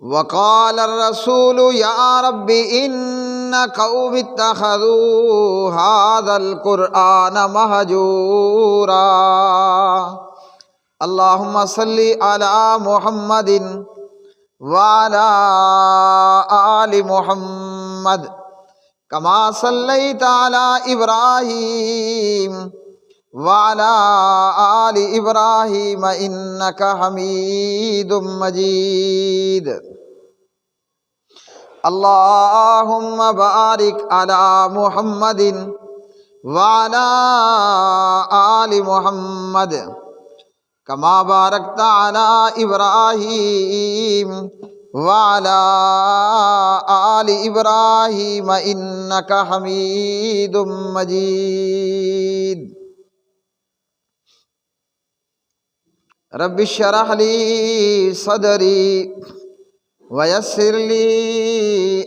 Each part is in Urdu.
وقال الرسول یا رب ان قوم اتخذوا هذا القرآن مہجورا اللہم صلی علی محمد وعلی آل محمد کما صلیت علی ابراہیم وعلی آل ابراہیم انک حمید مجید اللہم بارک علی محمد وعلی آل محمد کما بارکت علی ابراہیم وعلی آل ابراہیم انک حمید مجید رب اشرح لی صدری ویسر لی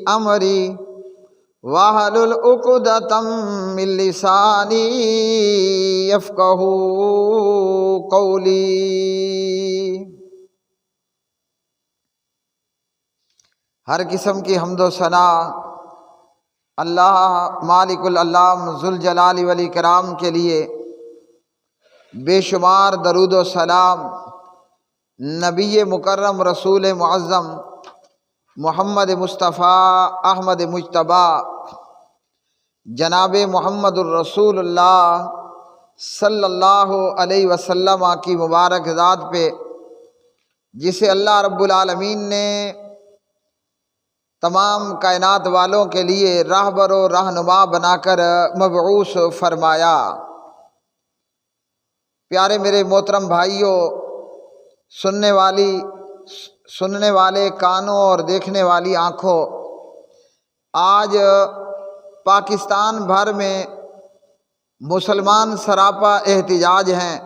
امری واحلل عقدۃ من لسانی یفقہوا قولی۔ ہر قسم کی حمد و ثنا اللہ مالک الانام ذوالجلال والاکرام کے لیے، بے شمار درود و سلام نبی مکرم رسول معظم محمد مصطفیٰ احمد مجتبیٰ جناب محمد الرسول اللہ صلی اللہ علیہ وسلم کی مبارک ذات پہ، جسے اللہ رب العالمین نے تمام کائنات والوں کے لیے راہبر و رہنما بنا کر مبعوث فرمایا۔ پیارے میرے محترم بھائیوں، سننے والے کانوں اور دیکھنے والی آنکھوں، آج پاکستان بھر میں مسلمان سراپا احتجاج ہیں۔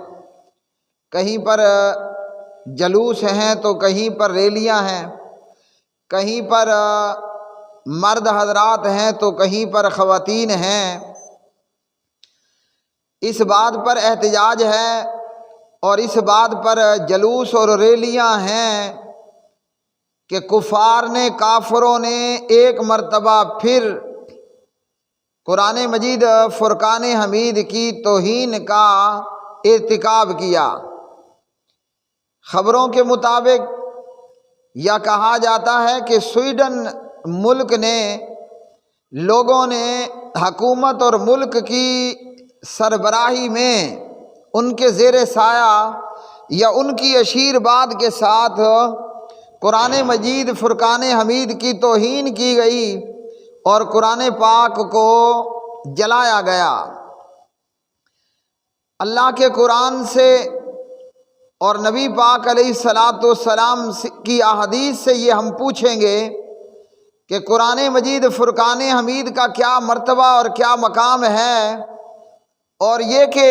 کہیں پر جلوس ہیں تو کہیں پر ریلیاں ہیں، کہیں پر مرد حضرات ہیں تو کہیں پر خواتین ہیں۔ اس بات پر احتجاج ہے اور اس بات پر جلوس اور ریلیاں ہیں کہ کفار نے، کافروں نے ایک مرتبہ پھر قرآن مجید فرقان حمید کی توہین کا ارتکاب کیا۔ خبروں کے مطابق یا کہا جاتا ہے کہ سویڈن ملک نے، لوگوں نے حکومت اور ملک کی سربراہی میں ان کے زیر سایہ یا ان کی اشیرباد کے ساتھ قرآن مجید فرقان حمید کی توہین کی گئی اور قرآن پاک کو جلایا گیا۔ اللہ کے قرآن سے اور نبی پاک علیہ الصلاۃ والسلام کی احادیث سے یہ ہم پوچھیں گے کہ قرآن مجید فرقان حمید کا کیا مرتبہ اور کیا مقام ہے، اور یہ کہ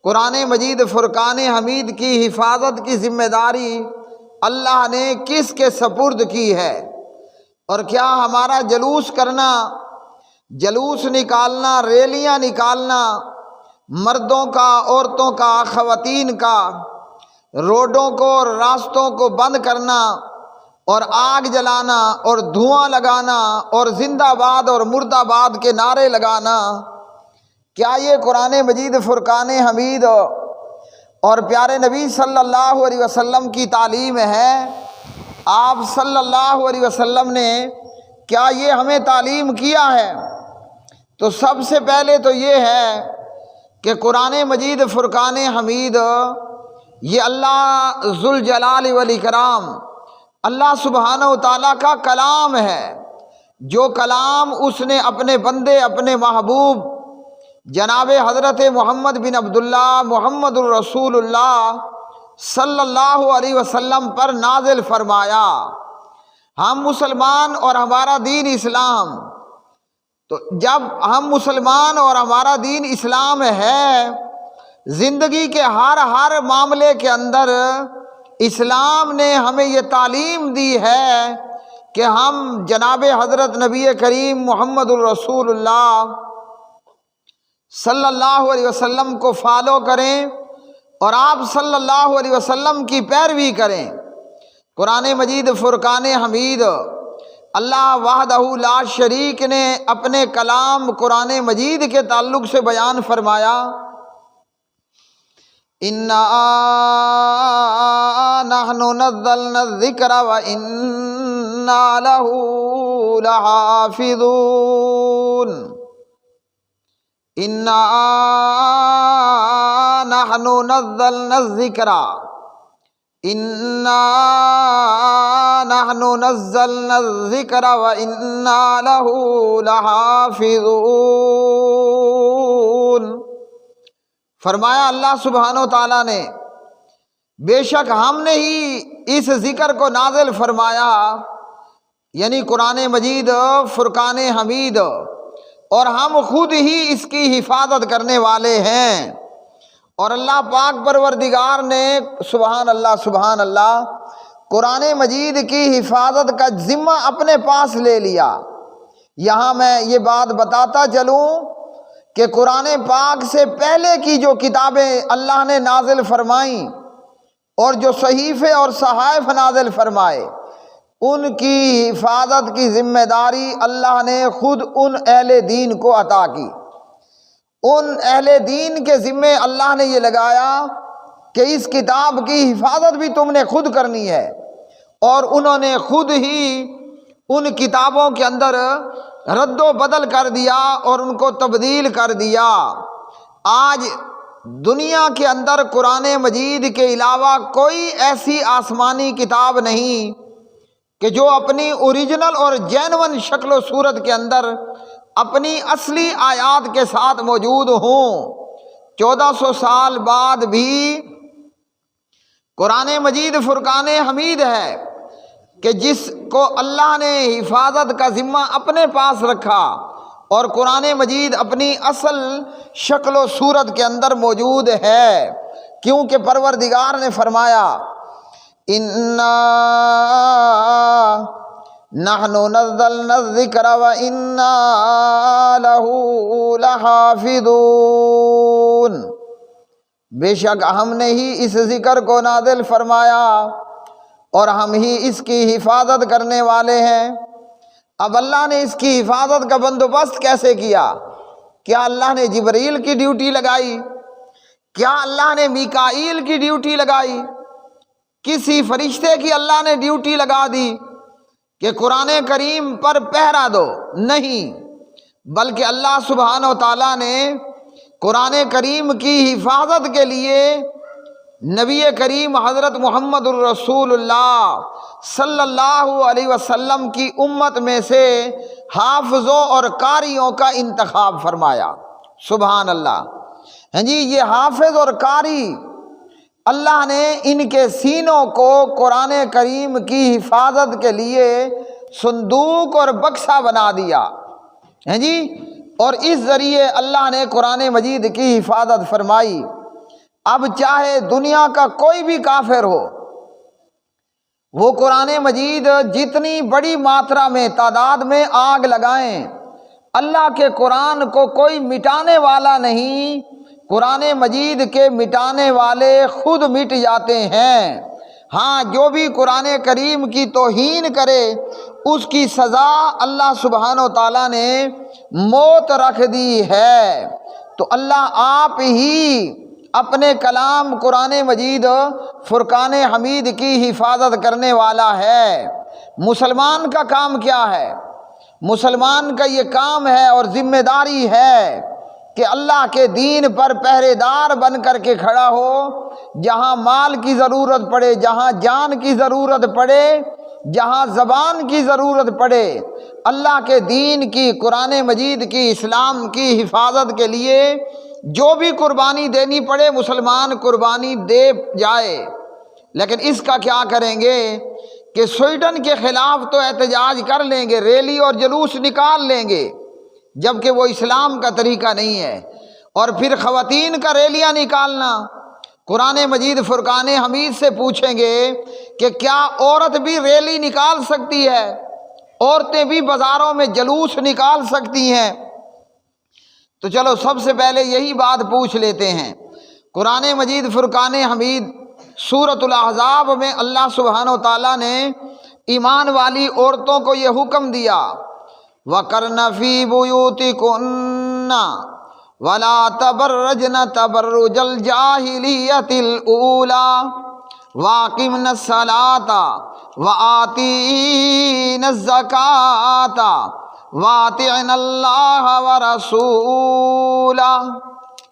قرآن مجید فرقان حمید کی حفاظت کی ذمہ داری اللہ نے کس کے سپرد کی ہے، اور کیا ہمارا جلوس کرنا، جلوس نکالنا، ریلیاں نکالنا، مردوں کا، عورتوں کا، خواتین کا، روڈوں کو اور راستوں کو بند کرنا اور آگ جلانا اور دھواں لگانا اور زندہ باد اور مردہ آباد کے نعرے لگانا، کیا یہ قرآن مجید فرقان حمید اور پیارے نبی صلی اللہ علیہ وسلم کی تعلیم ہے؟ آپ صلی اللہ علیہ وسلم نے کیا یہ ہمیں تعلیم کیا ہے؟ تو سب سے پہلے تو یہ ہے کہ قرآن مجید فرقان حمید یہ اللہ ذوالجلال والاکرام، اللہ سبحانہ و تعالیٰ کا کلام ہے، جو کلام اس نے اپنے بندے، اپنے محبوب جناب حضرت محمد بن عبداللہ محمد الرسول اللہ صلی اللہ علیہ وسلم پر نازل فرمایا۔ ہم مسلمان اور ہمارا دین اسلام، تو جب ہم مسلمان اور ہمارا دین اسلام ہے، زندگی کے ہر معاملے کے اندر اسلام نے ہمیں یہ تعلیم دی ہے کہ ہم جناب حضرت نبی کریم محمد الرسول اللہ صلی اللہ علیہ وسلم کو فالو کریں اور آپ صلی اللہ علیہ وسلم کی پیروی کریں۔ قرآن مجید فرقان حمید اللہ وحدہ لا شریک نے اپنے کلام قرآن مجید کے تعلق سے بیان فرمایا، اِنَّا نَحْنُ نَزَّلْنَا الذِّكْرَ وَإِنَّا لَهُ لَحَافِظُونَ۔ اِنَّا نَحْنُ نَزَّلْنَا الذِّكْرَ اِنَّا نَحْنُ نَزَّلْنَا الذِّكْرَ وَإِنَّا لَهُ لَحَافِظُونَ۔ فرمایا اللہ سبحانہ و تعالیٰ نے، بے شک ہم نے ہی اس ذکر کو نازل فرمایا، یعنی قرآن مجید فرقان حمید، اور ہم خود ہی اس کی حفاظت کرنے والے ہیں۔ اور اللہ پاک پروردگار نے سبحان اللہ قرآن مجید کی حفاظت کا ذمہ اپنے پاس لے لیا۔ یہاں میں یہ بات بتاتا چلوں کہ قرآن پاک سے پہلے کی جو کتابیں اللہ نے نازل فرمائیں اور جو صحیفے اور صحائف نازل فرمائے، ان کی حفاظت کی ذمہ داری اللہ نے خود ان اہل دین کو عطا کی۔ ان اہل دین کے ذمے اللہ نے یہ لگایا کہ اس کتاب کی حفاظت بھی تم نے خود کرنی ہے، اور انہوں نے خود ہی ان کتابوں کے اندر رد و بدل کر دیا اور ان کو تبدیل کر دیا۔ آج دنیا کے اندر قرآن مجید کے علاوہ کوئی ایسی آسمانی کتاب نہیں کہ جو اپنی اوریجنل اور جینون شکل و صورت کے اندر اپنی اصلی آیات کے ساتھ موجود ہوں۔ 1400 سال بعد بھی قرآن مجید فرقان حمید ہے کہ جس کو اللہ نے حفاظت کا ذمہ اپنے پاس رکھا، اور قرآن مجید اپنی اصل شکل و صورت کے اندر موجود ہے، کیونکہ پروردگار نے فرمایا اِنَّا نَحْنُ نَزَّلْنَا الذِّكْرَ وَإِنَّا لَهُ لَحَافِظُونَ۔ بے شک ہم نے ہی اس ذکر کو نازل فرمایا اور ہم ہی اس کی حفاظت کرنے والے ہیں۔ اب اللہ نے اس کی حفاظت کا بندوبست کیسے کیا؟ کیا اللہ نے جبرائیل کی ڈیوٹی لگائی؟ کیا اللہ نے میکائیل کی ڈیوٹی لگائی؟ کسی فرشتے کی اللہ نے ڈیوٹی لگا دی کہ قرآن کریم پر پہرا دو؟ نہیں، بلکہ اللہ سبحانہ و تعالیٰ نے قرآن کریم کی حفاظت کے لیے نبی کریم حضرت محمد الرسول اللہ صلی اللہ علیہ وسلم کی امت میں سے حافظوں اور قاریوں کا انتخاب فرمایا۔ سبحان اللہ۔ ہاں جی، یہ حافظ اور قاری اللہ نے ان کے سینوں کو قرآن کریم کی حفاظت کے لیے صندوق اور بکسا بنا دیا، ہیں جی، اور اس ذریعے اللہ نے قرآن مجید کی حفاظت فرمائی۔ اب چاہے دنیا کا کوئی بھی کافر ہو، وہ قرآن مجید جتنی بڑی ماترا میں تعداد میں آگ لگائیں، اللہ کے قرآن کو کوئی مٹانے والا نہیں۔ قرآن مجید کے مٹانے والے خود مٹ جاتے ہیں۔ ہاں، جو بھی قرآن کریم کی توہین کرے اس کی سزا اللہ سبحانہ و تعالیٰ نے موت رکھ دی ہے۔ تو اللہ آپ ہی اپنے کلام قرآن مجید فرقان حمید کی حفاظت کرنے والا ہے۔ مسلمان کا کام کیا ہے؟ مسلمان کا یہ کام ہے اور ذمہ داری ہے کہ اللہ کے دین پر پہرے دار بن کر کے کھڑا ہو، جہاں مال کی ضرورت پڑے، جہاں جان کی ضرورت پڑے، جہاں زبان کی ضرورت پڑے، اللہ کے دین کی، قرآن مجید کی، اسلام کی حفاظت کے لیے جو بھی قربانی دینی پڑے مسلمان قربانی دے جائے۔ لیکن اس کا کیا کریں گے کہ سویڈن کے خلاف تو احتجاج کر لیں گے، ریلی اور جلوس نکال لیں گے، جبکہ وہ اسلام کا طریقہ نہیں ہے، اور پھر خواتین کا ریلیاں نکالنا۔ قرآن مجید فرقان حمید سے پوچھیں گے کہ کیا عورت بھی ریلی نکال سکتی ہے؟ عورتیں بھی بازاروں میں جلوس نکال سکتی ہیں؟ تو چلو سب سے پہلے یہی بات پوچھ لیتے ہیں۔ قرآن مجید فرقان حمید سورۃ الاحزاب میں اللہ سبحانہ و تعالیٰ نے ایمان والی عورتوں کو یہ حکم دیا وَقَرْنَ فِي بُيُوتِكُنَّ وَلَا تَبَرَّجْنَ تَبَرُّجَ الْجَاهِلِيَّةِ الْأُولَى وَأَقِمْنَ الصَّلَاةَ وَآتِينَ الزَّكَاةَ وَأَطِعْنَ اللَّهَ وَرَسُولَهُ۔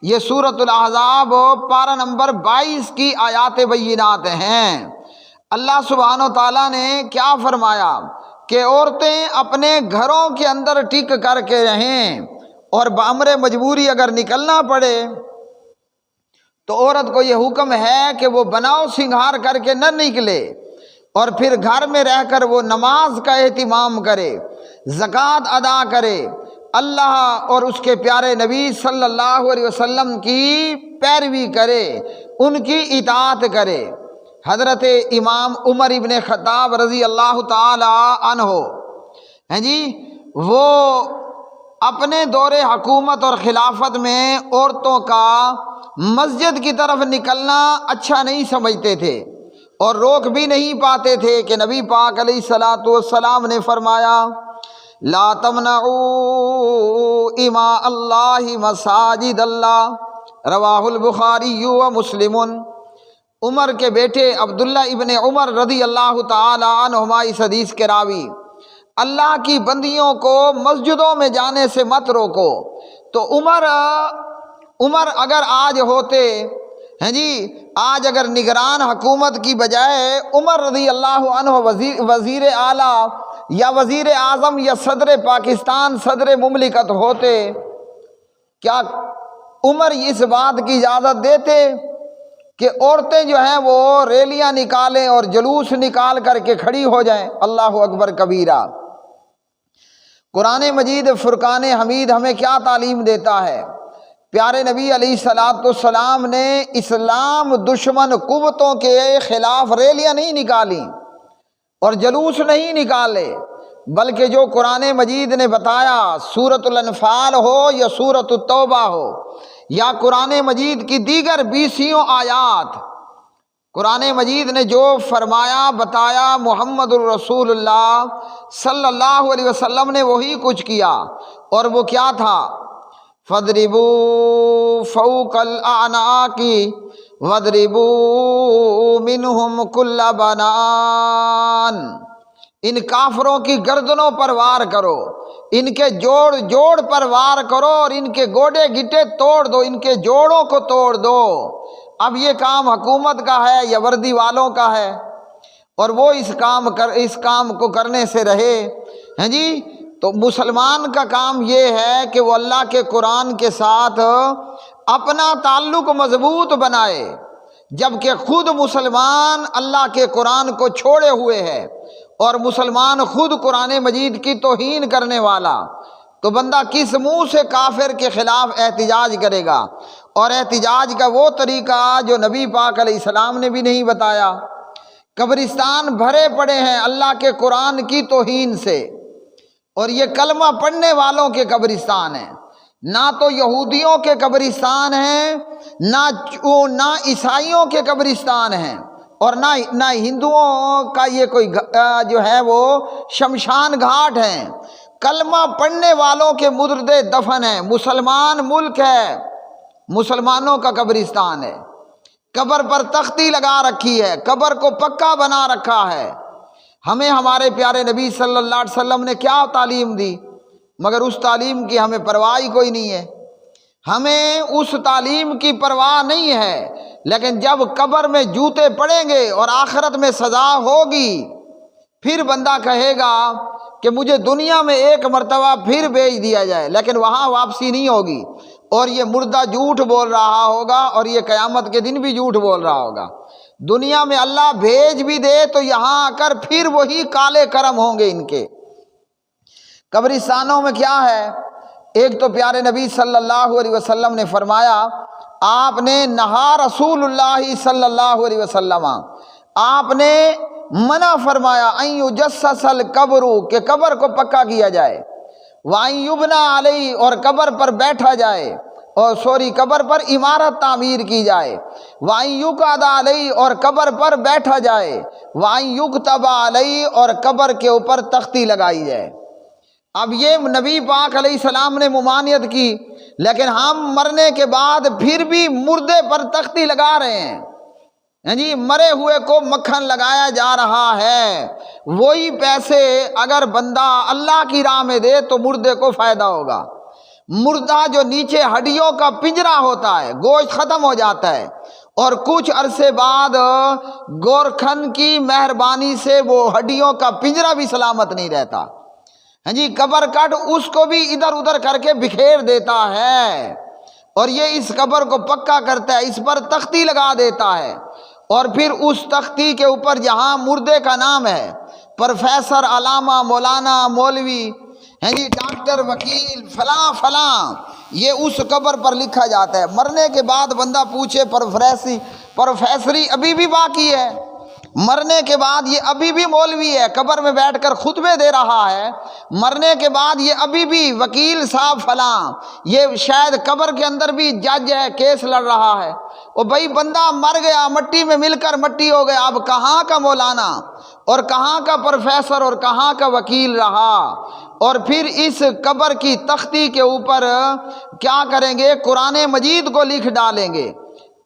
یہ سورۃ الاحزاب پارہ نمبر 22 کی آیات بینات ہیں۔ اللہ سبحانہ و تعالیٰ نے کیا فرمایا کہ عورتیں اپنے گھروں کے اندر ٹک کر کے رہیں، اور بامر مجبوری اگر نکلنا پڑے تو عورت کو یہ حکم ہے کہ وہ بناؤ سنگھار کر کے نہ نکلے، اور پھر گھر میں رہ کر وہ نماز کا اہتمام کرے، زکوٰۃ ادا کرے، اللہ اور اس کے پیارے نبی صلی اللہ علیہ وسلم کی پیروی کرے، ان کی اطاعت کرے۔ حضرت امام عمر ابن خطاب رضی اللہ تعالی عنہ وہ اپنے دور حکومت اور خلافت میں عورتوں کا مسجد کی طرف نکلنا اچھا نہیں سمجھتے تھے، اور روک بھی نہیں پاتے تھے کہ نبی پاک علیہ الصلاۃ والسلام نے فرمایا لا تمنعوا اماء اللہ مساجد اللہ، رواہ البخاری و مسلم۔ عمر کے بیٹے عبداللہ ابن عمر رضی اللہ تعالی عنہما اس حدیث کے راوی، اللہ کی بندیوں کو مسجدوں میں جانے سے مت روکو۔ تو عمر اگر آج ہوتے آج اگر نگران حکومت کی بجائے عمر رضی اللہ عنہ وزیر اعلیٰ یا وزیر اعظم یا صدر پاکستان صدر مملکت ہوتے، کیا عمر اس بات کی اجازت دیتے کہ عورتیں جو ہیں وہ ریلیاں نکالیں اور جلوس نکال کر کے کھڑی ہو جائیں؟ اللہ اکبر کبیرہ۔ قرآن مجید فرقان حمید ہمیں کیا تعلیم دیتا ہے؟ پیارے نبی علیہ الصلاۃ والسلام نے اسلام دشمن قوتوں کے خلاف ریلیاں نہیں نکالی اور جلوس نہیں نکالے، بلکہ جو قرآن مجید نے بتایا، سورۃ الانفال ہو یا سورۃ التوبہ ہو یا قرآن مجید کی دیگر 20 آیات، قرآن مجید نے جو فرمایا بتایا، محمد الرسول اللہ صلی اللہ علیہ وسلم نے وہی کچھ کیا، اور وہ کیا تھا؟ فَاضْرِبُوا فَوْقَ الْأَعْنَاقِ وَاضْرِبُوا مِنْهُمْ كُلَّ بَنَانٍ۔ ان کافروں کی گردنوں پر وار کرو، ان کے جوڑ جوڑ پر وار کرو، اور ان کے گوڑے گٹے توڑ دو، ان کے جوڑوں کو توڑ دو۔ اب یہ کام حکومت کا ہے یا وردی والوں کا ہے؟ اور وہ اس کام کو کرنے سے رہے۔ تو مسلمان کا کام یہ ہے کہ وہ اللہ کے قرآن کے ساتھ اپنا تعلق مضبوط بنائے، جبکہ خود مسلمان اللہ کے قرآن کو چھوڑے ہوئے ہے، اور مسلمان خود قرآن مجید کی توہین کرنے والا، تو بندہ کس منہ سے کافر کے خلاف احتجاج کرے گا؟ اور احتجاج کا وہ طریقہ جو نبی پاک علیہ السلام نے بھی نہیں بتایا۔ قبرستان بھرے پڑے ہیں اللہ کے قرآن کی توہین سے، اور یہ کلمہ پڑھنے والوں کے قبرستان ہیں، نہ تو یہودیوں کے قبرستان ہیں، نہ عیسائیوں کے قبرستان ہیں، اور نہ ہندوؤں کا یہ کوئی جو ہے وہ شمشان گھاٹ ہیں۔ کلمہ پڑھنے والوں کے مردے دفن ہیں۔ مسلمان ملک ہے، مسلمانوں کا قبرستان ہے، قبر پر تختی لگا رکھی ہے، قبر کو پکا بنا رکھا ہے۔ ہمیں ہمارے پیارے نبی صلی اللہ علیہ وسلم نے کیا تعلیم دی؟ مگر اس تعلیم کی ہمیں پرواہ کوئی نہیں ہے، ہمیں اس تعلیم کی پرواہ نہیں ہے۔ لیکن جب قبر میں جوتے پڑیں گے اور آخرت میں سزا ہوگی، پھر بندہ کہے گا کہ مجھے دنیا میں ایک مرتبہ پھر بھیج دیا جائے، لیکن وہاں واپسی نہیں ہوگی، اور یہ مردہ جھوٹ بول رہا ہوگا، اور یہ قیامت کے دن بھی جھوٹ بول رہا ہوگا۔ دنیا میں اللہ بھیج بھی دے تو یہاں آ کر پھر وہی کالے کرم ہوں گے ان کے۔ قبرستانوں میں کیا ہے؟ ایک تو پیارے نبی صلی اللہ علیہ وسلم نے فرمایا، آپ نے نہا رسول اللہ صلی اللہ علیہ وسلم، آپ نے منع فرمایا ان یجسس القبر، کہ قبر کو پکا کیا جائے، وان یبنى علیہ، اور قبر پر بیٹھا جائے، قبر پر عمارت تعمیر کی جائے، وَأَن يُقْعَدَ عَلَيْهِ اور قبر پر بیٹھا جائے، وَأَن يُكْتَبَ عَلَيْهِ اور قبر کے اوپر تختی لگائی جائے۔ اب یہ نبی پاک علیہ السلام نے ممانعت کی، لیکن ہم مرنے کے بعد پھر بھی مردے پر تختی لگا رہے ہیں، جی مرے ہوئے کو مکھن لگایا جا رہا ہے۔ وہی پیسے اگر بندہ اللہ کی راہ میں دے تو مردے کو فائدہ ہوگا۔ مردہ جو نیچے ہڈیوں کا پنجرا ہوتا ہے، گوشت ختم ہو جاتا ہے، اور کچھ عرصے بعد گورکھن کی مہربانی سے وہ ہڈیوں کا پنجرا بھی سلامت نہیں رہتا، جی قبر کٹ اس کو بھی ادھر ادھر کر کے بکھیر دیتا ہے، اور یہ اس قبر کو پکا کرتا ہے، اس پر تختی لگا دیتا ہے، اور پھر اس تختی کے اوپر جہاں مردے کا نام ہے، پروفیسر، علامہ، مولانا، مولوی، جی ڈاکٹر، وکیل، فلاں فلاں، یہ اس قبر پر لکھا جاتا ہے۔ مرنے کے بعد بندہ پوچھے پروفیسری ابھی بھی باقی ہے، مرنے کے بعد یہ ابھی بھی مولوی ہے، قبر میں بیٹھ کر خطبے دے رہا ہے، مرنے کے بعد یہ ابھی بھی وکیل صاحب فلاں، یہ شاید قبر کے اندر بھی جج ہے، کیس لڑ رہا ہے۔ وہ بھائی بندہ مر گیا، مٹی میں مل کر مٹی ہو گیا، اب کہاں کا مولانا اور کہاں کا پروفیسر اور کہاں کا وکیل رہا؟ اور پھر اس قبر کی تختی کے اوپر کیا کریں گے؟ قرآن مجید کو لکھ ڈالیں گے۔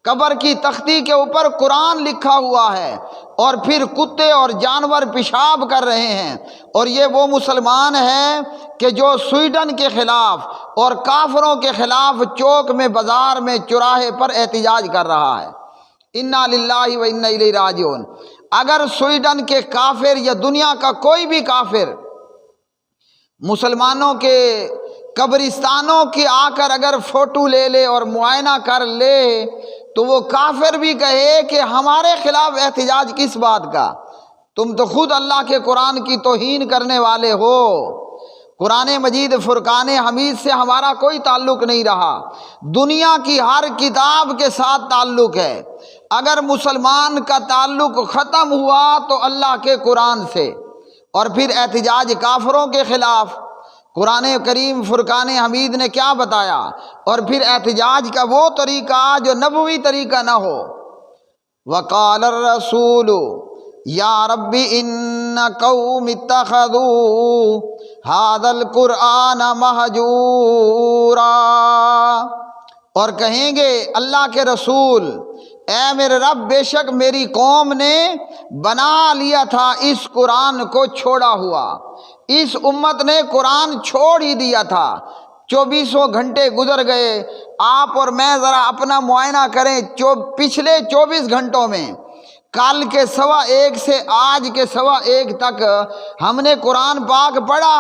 قبر کی تختی کے اوپر قرآن لکھا ہوا ہے، اور پھر کتے اور جانور پیشاب کر رہے ہیں، اور یہ وہ مسلمان ہے کہ جو سویڈن کے خلاف اور کافروں کے خلاف چوک میں، بازار میں، چوراہے پر احتجاج کر رہا ہے۔ انا للہ و انا الیہ راجعون۔ اگر سویڈن کے کافر یا دنیا کا کوئی بھی کافر مسلمانوں کے قبرستانوں کی آ کر اگر فوٹو لے لے اور معائنہ کر لے تو وہ کافر بھی کہے کہ ہمارے خلاف احتجاج کس بات کا؟ تم تو خود اللہ کے قرآن کی توہین کرنے والے ہو۔ قرآن مجید فرقان حمید سے ہمارا کوئی تعلق نہیں رہا، دنیا کی ہر کتاب کے ساتھ تعلق ہے۔ اگر مسلمان کا تعلق ختم ہوا تو اللہ کے قرآن سے، اور پھر احتجاج کافروں کے خلاف۔ قرآن کریم فرقان حمید نے کیا بتایا؟ اور پھر احتجاج کا وہ طریقہ جو نبوی طریقہ نہ ہو۔ وقال الرسول یا رب ان قوم اتخذوا هذا القرآن مہجورا، اور کہیں گے اللہ کے رسول، اے میرے رب، بے شک میری قوم نے بنا لیا تھا اس قرآن کو چھوڑا ہوا، اس امت نے قرآن چھوڑ ہی دیا تھا۔ 2400 گھنٹے گزر گئے، آپ اور میں ذرا اپنا معائنہ کریں، پچھلے 24 گھنٹوں میں کل کے 1:15 سے آج کے 1:15 تک ہم نے قرآن پاک پڑھا،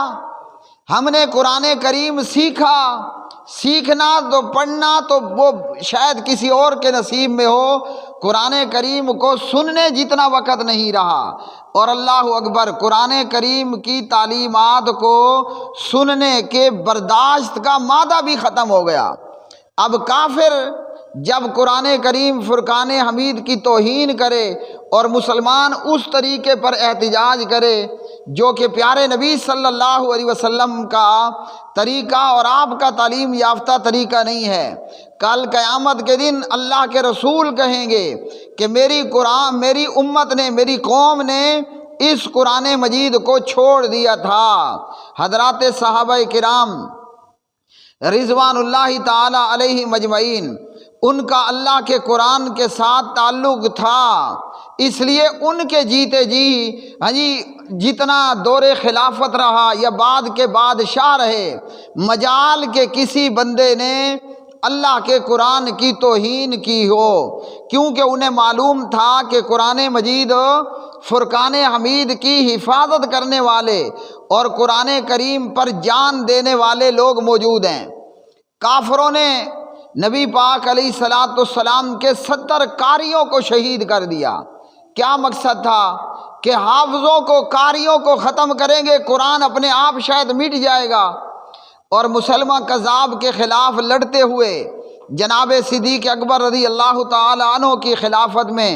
ہم نے قرآن کریم سیکھا۔ سیکھنا تو پڑھنا تو وہ شاید کسی اور کے نصیب میں ہو، قرآن کریم کو سننے جتنا وقت نہیں رہا۔ اور اللہ اکبر، قرآن کریم کی تعلیمات کو سننے کے برداشت کا مادہ بھی ختم ہو گیا۔ اب کافر جب قرآن کریم فرقان حمید کی توہین کرے اور مسلمان اس طریقے پر احتجاج کرے جو کہ پیارے نبی صلی اللہ علیہ وسلم کا طریقہ اور آپ کا تعلیم یافتہ طریقہ نہیں ہے، کل قیامت کے دن اللہ کے رسول کہیں گے کہ میری امت نے، میری قوم نے اس قرآن مجید کو چھوڑ دیا تھا۔ حضرات صحابہ کرام رضوان اللہ تعالی علیہ مجمعین، ان کا اللہ کے قرآن کے ساتھ تعلق تھا، اس لیے ان کے جیتے جی جتنا دور خلافت رہا یا بعد کے بادشاہ رہے، مجال کے کسی بندے نے اللہ کے قرآن کی توہین کی ہو، کیونکہ انہیں معلوم تھا کہ قرآن مجید فرقان حمید کی حفاظت کرنے والے اور قرآن کریم پر جان دینے والے لوگ موجود ہیں۔ کافروں نے نبی پاک علیہ الصلاۃ والسلام کے 70 قاریوں کو شہید کر دیا۔ کیا مقصد تھا؟ کہ حافظوں کو، قاریوں کو ختم کریں گے، قرآن اپنے آپ شاید مٹ جائے گا۔ اور مسلمہ کذاب کے خلاف لڑتے ہوئے جناب صدیق اکبر رضی اللہ تعالی عنہ کی خلافت میں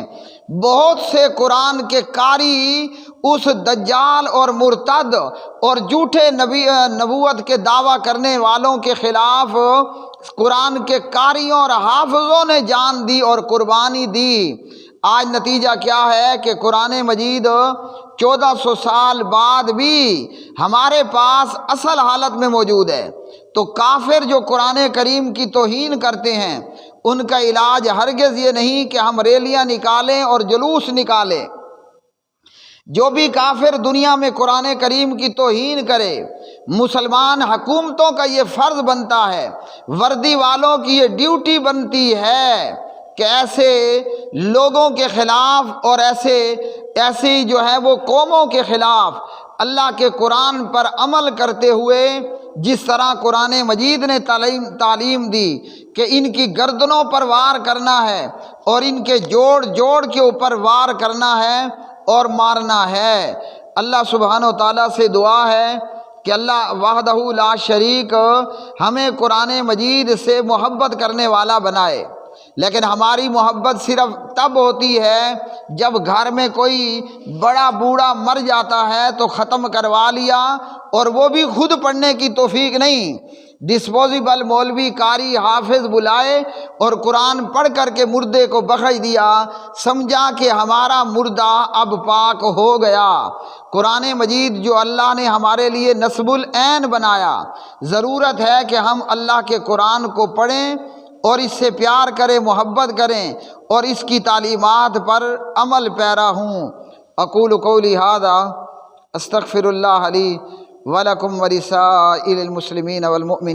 بہت سے قرآن کے قاری اس دجال اور مرتد اور جھوٹے نبوت کے دعویٰ کرنے والوں کے خلاف قرآن کے قاریوں اور حافظوں نے جان دی اور قربانی دی۔ آج نتیجہ کیا ہے کہ قرآن مجید 1400 سال بعد بھی ہمارے پاس اصل حالت میں موجود ہے۔ تو کافر جو قرآن کریم کی توہین کرتے ہیں ان کا علاج ہرگز یہ نہیں کہ ہم ریلیاں نکالیں اور جلوس نکالیں۔ جو بھی کافر دنیا میں قرآن کریم کی توہین کرے، مسلمان حکومتوں کا یہ فرض بنتا ہے، وردی والوں کی یہ ڈیوٹی بنتی ہے کہ ایسے لوگوں کے خلاف اور ایسی جو ہے وہ قوموں کے خلاف اللہ کے قرآن پر عمل کرتے ہوئے، جس طرح قرآن مجید نے تعلیم دی کہ ان کی گردنوں پر وار کرنا ہے اور ان کے جوڑ کے اوپر وار کرنا ہے اور مارنا ہے۔ اللہ سبحانہ و تعالیٰ سے دعا ہے کہ اللہ وحدہ لا شریک ہمیں قرآن مجید سے محبت کرنے والا بنائے۔ لیکن ہماری محبت صرف تب ہوتی ہے جب گھر میں کوئی بڑا بوڑھا مر جاتا ہے تو ختم کروا لیا، اور وہ بھی خود پڑھنے کی توفیق نہیں، ڈسپوزیبل مولوی قاری حافظ بلائے اور قرآن پڑھ کر کے مردے کو بخش دیا، سمجھا کہ ہمارا مردہ اب پاک ہو گیا۔ قرآن مجید جو اللہ نے ہمارے لیے نصب العین بنایا، ضرورت ہے کہ ہم اللہ کے قرآن کو پڑھیں اور اس سے پیار کریں، محبت کریں اور اس کی تعلیمات پر عمل پیرا ہوں۔ اقول قولی ھذا استغفر اللہ لی ولکم ولسائر المسلمین والمؤمنین۔